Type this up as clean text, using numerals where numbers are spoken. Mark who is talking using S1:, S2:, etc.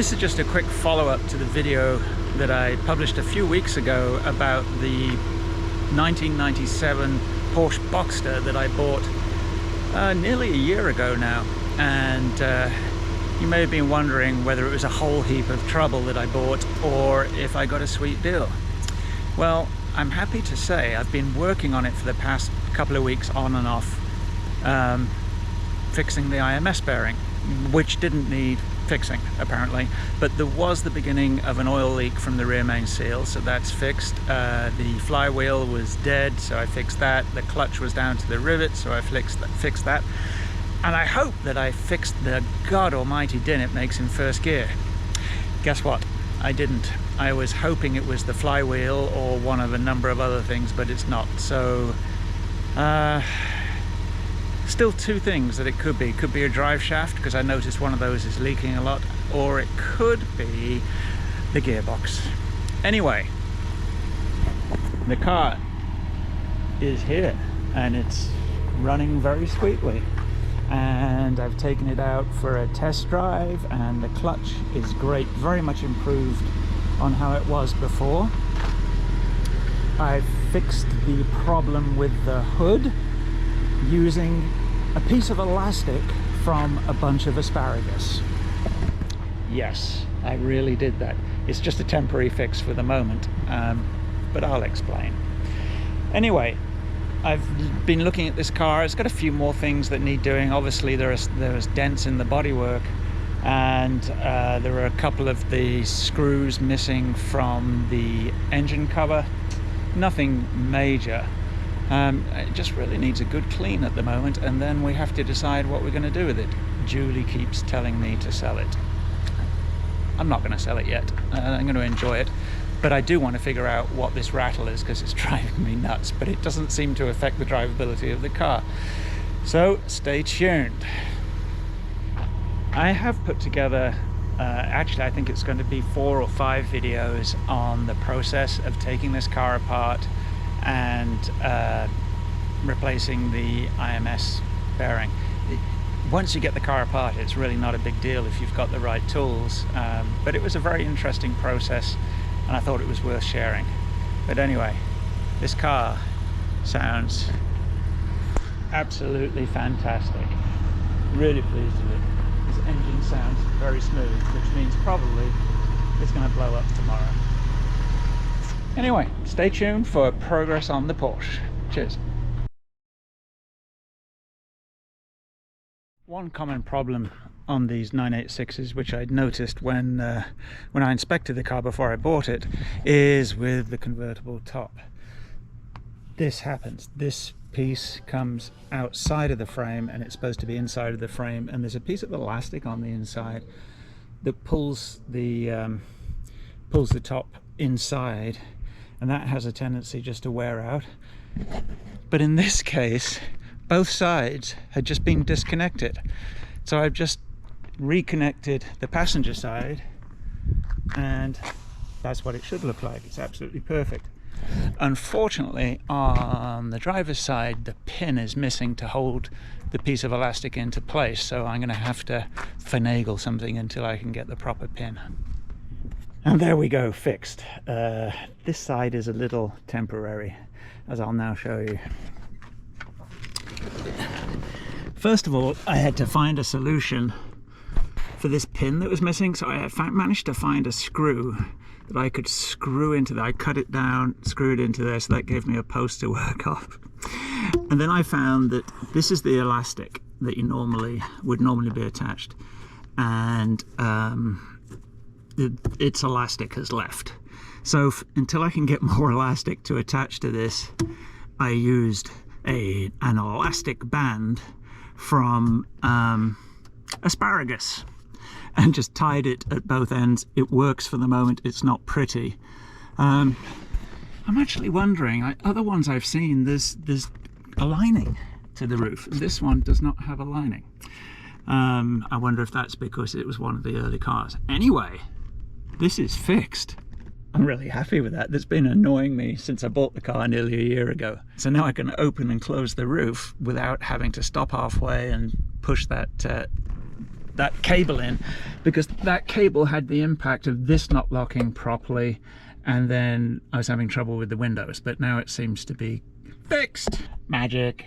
S1: This is just a quick follow-up to the video that I published a few weeks ago about the 1997 Porsche Boxster that I bought nearly a year ago now. And you may have been wondering whether it was a whole heap of trouble that I bought or if I got a sweet deal. Well, I'm happy to say I've been working on it for the past couple of weeks on and off, fixing the IMS bearing, which didn't need fixing apparently, but there was the beginning of an oil leak from the rear main seal, so that's fixed. The flywheel was dead, so I fixed that. The clutch was down to the rivet, so I fixed that. And I hope that I fixed the god almighty din it makes in first gear. Guess what? I didn't. I was hoping it was the flywheel or one of a number of other things, but it's not. So still two things that it could be. It could be a drive shaft, because I noticed one of those is leaking a lot, or it could be the gearbox. Anyway, the car is here and it's running very sweetly, and I've taken it out for a test drive and the clutch is great, very much improved on how it was before. I've fixed the problem with the hood using a piece of elastic from a bunch of asparagus. Yes, I really did that. It's just a temporary fix for the moment, but I'll explain. Anyway, I've been looking at this car. It's got a few more things that need doing. Obviously there's dents in the bodywork, and there are a couple of the screws missing from the engine cover. Nothing major. It just really needs a good clean at the moment, and then we have to decide what we're going to do with it. Julie keeps telling me to sell it. I'm not going to sell it yet. I'm going to enjoy it, but I do want to figure out what this rattle is, because it's driving me nuts, but it doesn't seem to affect the drivability of the car. So stay tuned. I have put together actually I think it's going to be 4 or 5 videos on the process of taking this car apart and replacing the IMS bearing. Once you get the car apart, it's really not a big deal if you've got the right tools, but it was a very interesting process and I thought it was worth sharing. But anyway, this car sounds absolutely fantastic. Really pleased with it. This engine sounds very smooth, which means probably it's going to blow up tomorrow. Anyway, stay tuned for progress on the Porsche. Cheers. One common problem on these 986s, which I'd noticed when I inspected the car before I bought it, is with the convertible top. This happens. This piece comes outside of the frame and it's supposed to be inside of the frame, and there's a piece of elastic on the inside that pulls the top inside, and that has a tendency just to wear out. But in this case, both sides had just been disconnected, so I've just reconnected the passenger side, and that's what it should look like. It's absolutely perfect. Unfortunately, on the driver's side, the pin is missing to hold the piece of elastic into place, so I'm going to have to finagle something until I can get the proper pin. And there we go, fixed. This side is a little temporary, as I'll now show you. First of all, I had to find a solution for this pin that was missing, so I managed to find a screw that I could screw into that. I cut it down, screwed it into there, so that gave me a post to work off. And then I found that this is the elastic that you would normally be attached, and its elastic has left. So until I can get more elastic to attach to this, I used an elastic band from asparagus and just tied it at both ends. It works for the moment. It's not pretty. I'm actually wondering, other ones I've seen, there's a lining to the roof. This one does not have a lining. I wonder if that's because it was one of the early cars. Anyway, this is fixed. I'm really happy with that. That's been annoying me since I bought the car nearly a year ago. So now I can open and close the roof without having to stop halfway and push that that cable in, because that cable had the impact of this not locking properly, and then I was having trouble with the windows, but now it seems to be fixed. Magic.